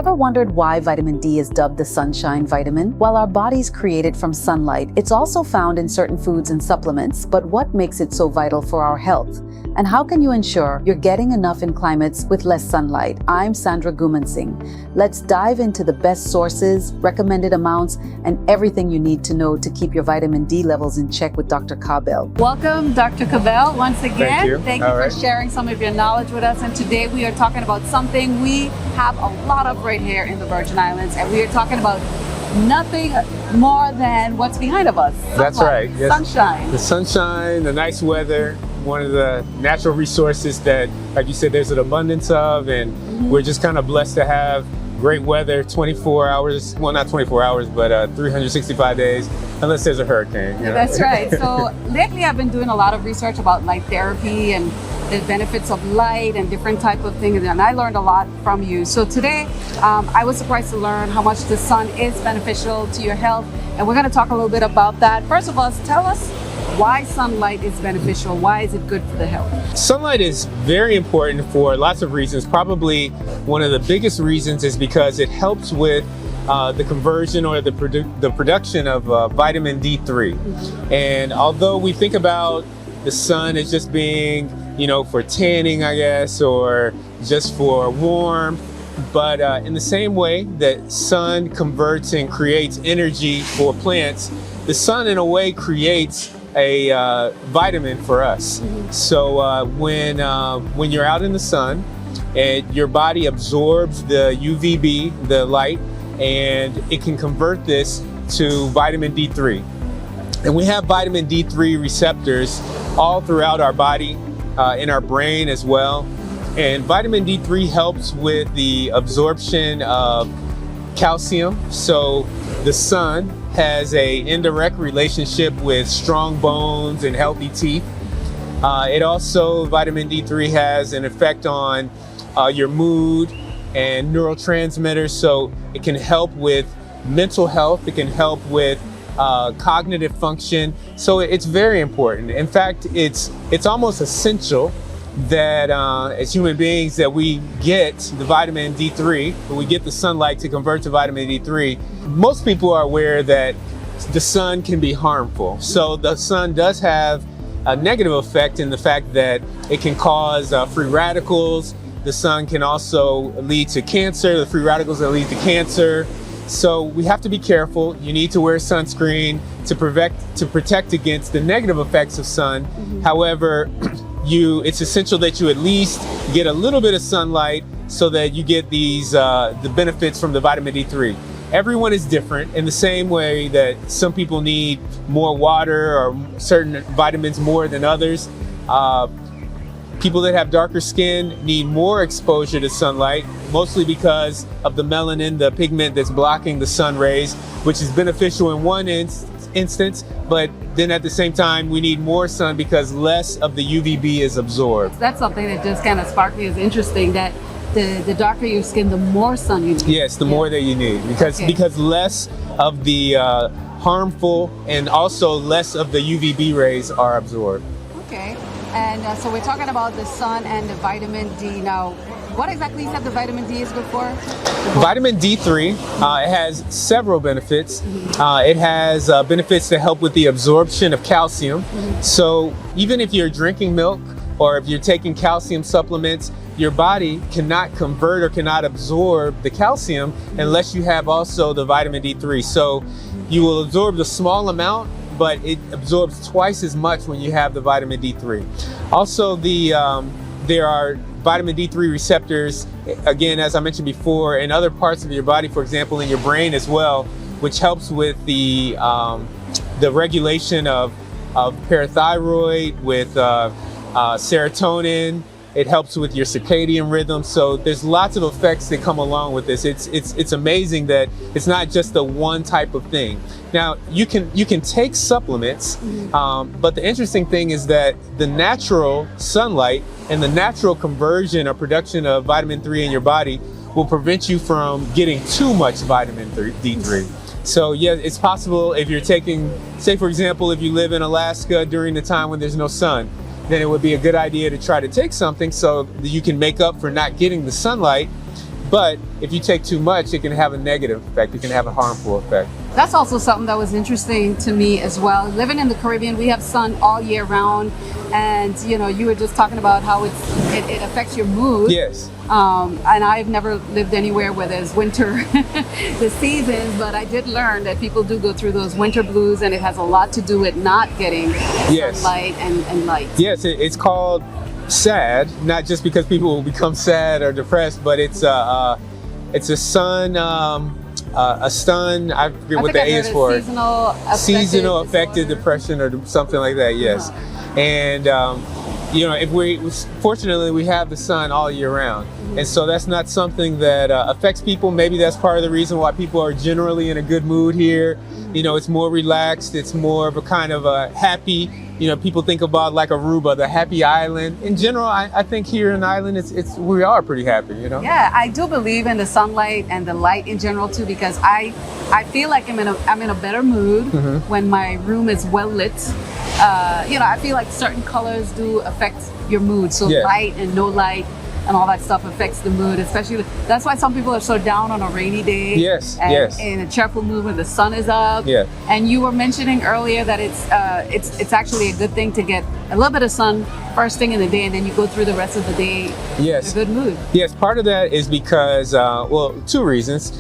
Ever wondered why vitamin D is dubbed the sunshine vitamin? While our bodies create it from sunlight, it's also found in certain foods and supplements. But what makes it so vital for our health? And how can you ensure you're getting enough in climates with less sunlight? I'm Sandra Gumansingh. Let's dive into the best sources, recommended amounts, and everything you need to know to keep your vitamin D levels in check with Dr. Cabell. Welcome, Dr. Cabell, once again. Thank you for sharing some of your knowledge with us. And today we are talking about something we have a lot of right here in the Virgin Islands, and we are talking about nothing more than what's behind of us. Sunlight. That's right. Yes. Sunshine. The sunshine, the nice weather, one of the natural resources that, like you said, there's an abundance of, and we're just kind of blessed to have great weather 24 hours, well, not 24 hours, but 365 days, unless there's a hurricane. You know? That's right. So lately I've been doing a lot of research about light therapy and the benefits of light and different type of things, and I learned a lot from you. So today I was surprised to learn how much the sun is beneficial to your health, and we're going to talk a little bit about that. First of all, tell us why sunlight is beneficial. Why is it good for the health? Sunlight is very important for lots of reasons. Probably one of the biggest reasons is because it helps with the conversion or the production of vitamin D3. And although we think about the sun as just being, you know, for tanning, I guess, or just for warmth, but in the same way that sun converts and creates energy for plants, the sun in a way creates a vitamin for us. So when you're out in the sun and your body absorbs the UVB, the light, and it can convert this to vitamin D3. And we have vitamin D3 receptors all throughout our body, in our brain as well. And vitamin D3 helps with the absorption of calcium. So the sun has an indirect relationship with strong bones and healthy teeth. It also, vitamin D3 has an effect on your mood and neurotransmitters. So it can help with mental health. It can help with cognitive function. So it's very important. In fact, it's almost essential that as human beings that we get the vitamin D3, we get the sunlight to convert to vitamin D3. Most people are aware that the sun can be harmful. So the sun does have a negative effect in the fact that it can cause free radicals. The sun can also lead to cancer, the free radicals that lead to cancer. So we have to be careful. You need to wear sunscreen to protect against the negative effects of sun. However, it's essential that you at least get a little bit of sunlight so that you get these the benefits from the vitamin D3. Everyone is different in the same way that some people need more water or certain vitamins more than others. People that have darker skin need more exposure to sunlight, mostly because of the melanin, the pigment that's blocking the sun rays, which is beneficial in one instance, but then at the same time, we need more sun because less of the UVB is absorbed. That's something that just kind of sparked me as interesting, that the darker your skin, the more sun you need. Yes, the more that you need, because less of the harmful and also less of the UVB rays are absorbed. Okay. And so we're talking about the sun and the vitamin D. Now, what exactly you said the vitamin D is good for? Vitamin D3 it has several benefits. It has benefits that help with the absorption of calcium. So even if you're drinking milk or if you're taking calcium supplements, your body cannot convert or cannot absorb the calcium unless you have also the vitamin D3. So you will absorb the small amount, but it absorbs twice as much when you have the vitamin D3. Also, there are vitamin D3 receptors, again, as I mentioned before, in other parts of your body, for example, in your brain as well, which helps with the regulation of parathyroid, with serotonin. It helps with your circadian rhythm. So there's lots of effects that come along with this. It's amazing that it's not just the one type of thing. Now you can take supplements, but the interesting thing is that the natural sunlight and the natural conversion or production of vitamin D3 in your body will prevent you from getting too much vitamin D3. So yeah, it's possible if you're taking, say for example, if you live in Alaska during the time when there's no sun, then it would be a good idea to try to take something so that you can make up for not getting the sunlight. But if you take too much, it can have a negative effect. It can have a harmful effect. That's also something that was interesting to me as well. Living in the Caribbean, we have sun all year round, and you know, you were just talking about how it affects your mood. Yes. And I've never lived anywhere where there's winter, the seasons, but I did learn that people do go through those winter blues, and it has a lot to do with not getting sunlight and light. Yes, it's called SAD, not just because people will become sad or depressed, but it's a sun. A stun, I forget what the A is for. Seasonal affected depression or something like that, yes. And, you know, fortunately, we have the sun all year round. And so that's not something that affects people. Maybe that's part of the reason why people are generally in a good mood here. You know, it's more relaxed. It's more of a kind of a happy, you know, people think about like Aruba, the happy island. In general, I think here in the island, we are pretty happy, you know? Yeah, I do believe in the sunlight and the light in general too, because I feel like I'm in a better mood when my room is well lit. You know, I feel like certain colors do affect your mood. So light and no light and all that stuff affects the mood, especially. That's why some people are so down on a rainy day. Yes, and in a cheerful mood when the sun is up. Yeah. And you were mentioning earlier that it's actually a good thing to get a little bit of sun first thing in the day, and then you go through the rest of the day in a good mood. Yes, part of that is because, well, two reasons.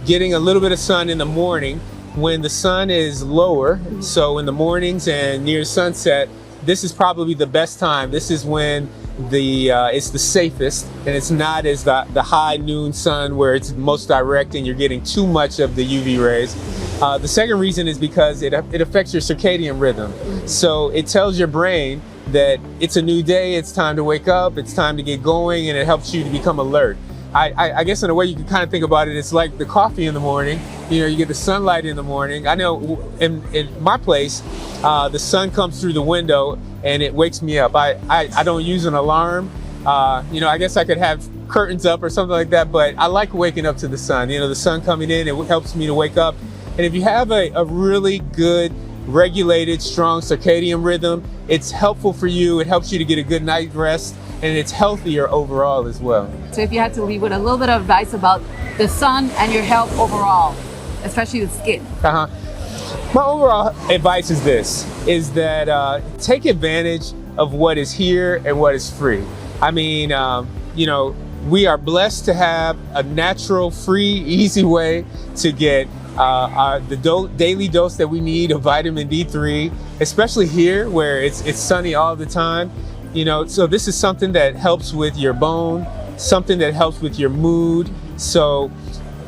Getting a little bit of sun in the morning when the sun is lower. So in the mornings and near sunset, this is probably the best time. This is when it's the safest, and it's not as the high noon sun where it's most direct and you're getting too much of the UV rays. The second reason is because it affects your circadian rhythm. So it tells your brain that it's a new day, it's time to wake up, it's time to get going, and it helps you to become alert. I guess in a way you can kind of think about it, it's like the coffee in the morning. You know, you get the sunlight in the morning. I know in my place, the sun comes through the window and it wakes me up. I don't use an alarm. You know, I guess I could have curtains up or something like that, but I like waking up to the sun. You know, the sun coming in, it helps me to wake up. And if you have a really good, regulated, strong circadian rhythm, it's helpful for you. It helps you to get a good night's rest, and it's healthier overall as well. So if you had to leave with a little bit of advice about the sun and your health overall, especially the skin. My overall advice is this, is that take advantage of what is here and what is free. I mean, you know, we are blessed to have a natural, free, easy way to get the daily dose that we need of vitamin D3, especially here where it's sunny all the time. You know, so this is something that helps with your bone, something that helps with your mood. So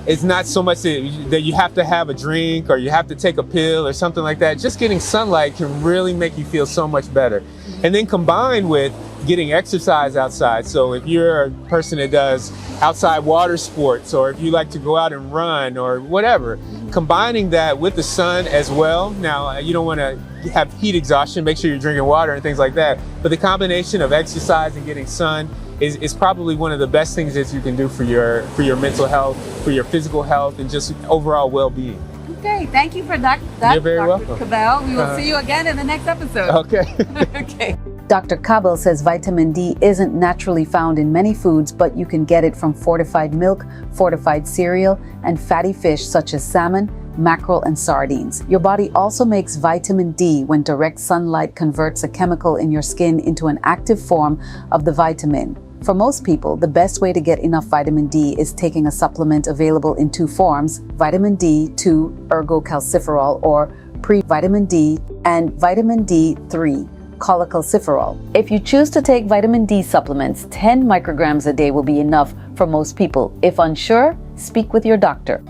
it's not so much that you have to have a drink or you have to take a pill or something like that. Just getting sunlight can really make you feel so much better. And then combined with getting exercise outside. So if you're a person that does outside water sports, or if you like to go out and run or whatever, combining that with the sun as well. Now, you don't want to have heat exhaustion, make sure you're drinking water and things like that. But the combination of exercise and getting sun is probably one of the best things that you can do for your mental health, for your physical health, and just overall well-being. Okay, thank you for that. You're very welcome. Cabell. We will see you again in the next episode. Okay. Okay. Dr. Cabell says vitamin D isn't naturally found in many foods, but you can get it from fortified milk, fortified cereal, and fatty fish such as salmon, mackerel, and sardines. Your body also makes vitamin D when direct sunlight converts a chemical in your skin into an active form of the vitamin. For most people, the best way to get enough vitamin D is taking a supplement available in two forms: vitamin D2 ergocalciferol or pre-vitamin D, and vitamin D3 cholecalciferol. If you choose to take vitamin D supplements, 10 micrograms a day will be enough for most people. If unsure, speak with your doctor.